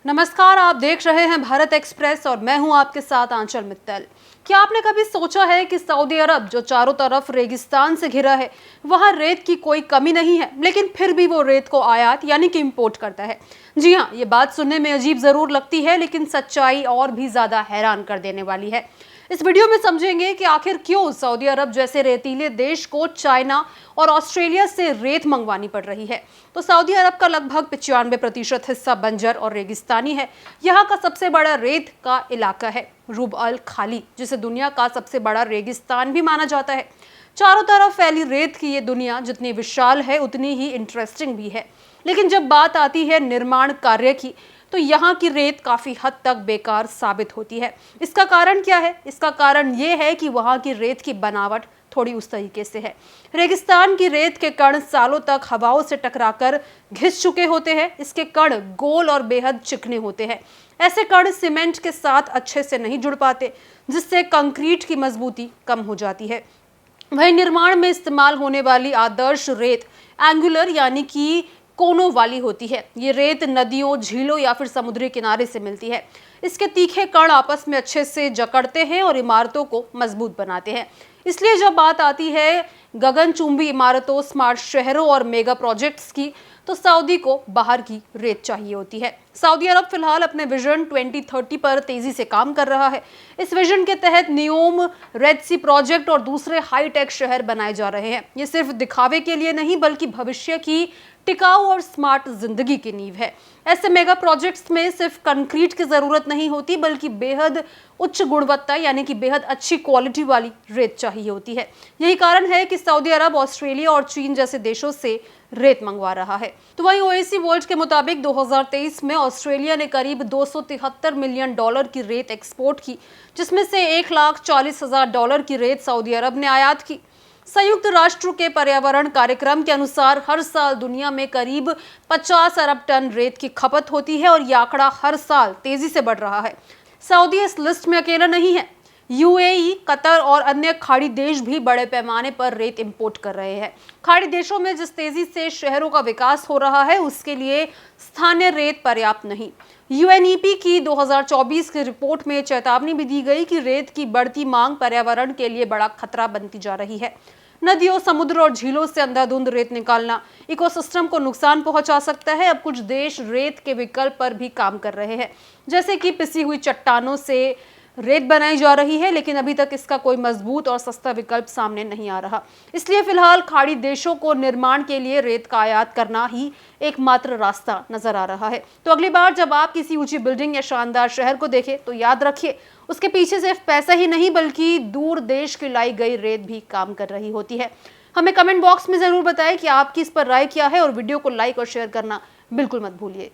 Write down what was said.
नमस्कार, आप देख रहे हैं भारत एक्सप्रेस और मैं हूं आपके साथ आंचल मित्तल। क्या आपने कभी सोचा है कि सऊदी अरब जो चारों तरफ रेगिस्तान से घिरा है, वहां रेत की कोई कमी नहीं है, लेकिन फिर भी वो रेत को आयात यानी कि इंपोर्ट करता है। जी हां, ये बात सुनने में अजीब जरूर लगती है, लेकिन सच्चाई और भी ज्यादा हैरान कर देने वाली है। इस वीडियो में समझेंगे कि आखिर क्यों सऊदी अरब जैसे रेतीले देश को चाइना और ऑस्ट्रेलिया से रेत मंगवानी पड़ रही है। तो सऊदी अरब का लगभग 95% हिस्सा बंजर और रेगिस्तानी है। यहाँ का सबसे बड़ा रेत का इलाका है रुब अल खाली, जिसे दुनिया का सबसे बड़ा रेगिस्तान भी माना जाता है। चारों तरफ फैली रेत की ये दुनिया जितनी विशाल है उतनी ही इंटरेस्टिंग भी है। लेकिन जब बात आती है निर्माण कार्य की, तो यहाँ की रेत काफी हद तक बेकार साबित होती है। इसका कारण क्या है? इसका कारण ये है कि वहाँ की रेत की बनावट थोड़ी उस तरीके से है। रेगिस्तान की रेत के कण सालों तक हवाओं से टकराकर घिस चुके होते हैं। इसके कण गोल और बेहद चिकने होते हैं। ऐसे कण सीमेंट के साथ अच्छे से नहीं जुड़ पाते, जिससे कंक्रीट की मजबूती कम हो जाती है। वहीं निर्माण में इस्तेमाल होने वाली आदर्श रेत एंगुलर यानी कि कोनों वाली होती है। ये रेत नदियों, झीलों या फिर समुद्री किनारे से मिलती है। इसके तीखे कण आपस में अच्छे से जकड़ते हैं और इमारतों को मजबूत बनाते हैं। इसलिए जब बात आती है गगनचुंबी इमारतों, स्मार्ट शहरों और मेगा प्रोजेक्ट्स की, तो सऊदी को बाहर की रेत चाहिए होती है। सऊदी अरब फिलहाल अपने विजन 2030 पर तेजी से काम कर रहा है। इस विजन के तहत नियोम, रेड सी प्रोजेक्ट और दूसरे हाईटेक शहर बनाए जा रहे हैं। ये सिर्फ दिखावे के लिए नहीं, बल्कि भविष्य की टिकाऊ और स्मार्ट जिंदगी की नींव है। ऐसे मेगा प्रोजेक्ट्स में सिर्फ कंक्रीट की जरूरत नहीं होती, बल्कि बेहद उच्च गुणवत्ता यानी कि बेहद अच्छी क्वालिटी वाली रेत चाहिए होती है। यही कारण है कि सऊदी अरब ऑस्ट्रेलिया और चीन जैसे देशों से रेत मंगवा रहा है। तो वहीं ओएसी वर्ल्ड के मुताबिक 2023 में ऑस्ट्रेलिया ने करीब $273 मिलियन की रेत एक्सपोर्ट की, जिसमें से $1,40,000 की रेत सऊदी अरब ने आयात की। संयुक्त राष्ट्र के पर्यावरण कार्यक्रम के अनुसार हर साल दुनिया में करीब 50 अरब टन रेत की खपत होती है और यह आंकड़ा हर साल तेजी से बढ़ रहा है। सऊदी इस लिस्ट में अकेला नहीं है। यूएई, कतर और अन्य खाड़ी देश भी बड़े पैमाने पर रेत इंपोर्ट कर रहे हैं। खाड़ी देशों में जिस तेजी से शहरों का विकास हो रहा है, उसके लिए स्थानीय रेत पर्याप्त नहीं। यूएनईपी की 2024 की रिपोर्ट में चेतावनी भी दी गई कि रेत की बढ़ती मांग पर्यावरण के लिए बड़ा खतरा बनती जा रही है। नदियों, समुद्र और झीलों से अंधाधुंध रेत निकालना इकोसिस्टम को नुकसान पहुंचा सकता है। अब कुछ देश रेत के विकल्प पर भी काम कर रहे हैं, जैसे कि पिसी हुई चट्टानों से रेत बनाई जा रही है, लेकिन अभी तक इसका कोई मजबूत और सस्ता विकल्प सामने नहीं आ रहा। इसलिए फिलहाल खाड़ी देशों को निर्माण के लिए रेत का आयात करना ही एकमात्र रास्ता नजर आ रहा है। तो अगली बार जब आप किसी ऊंची बिल्डिंग या शानदार शहर को देखें, तो याद रखिए उसके पीछे सिर्फ पैसा ही नहीं, बल्कि दूर देश की लाई गई रेत भी काम कर रही होती है। हमें कमेंट बॉक्स में जरूर बताएं कि आपकी इस पर राय क्या है और वीडियो को लाइक और शेयर करना बिल्कुल मत भूलिए।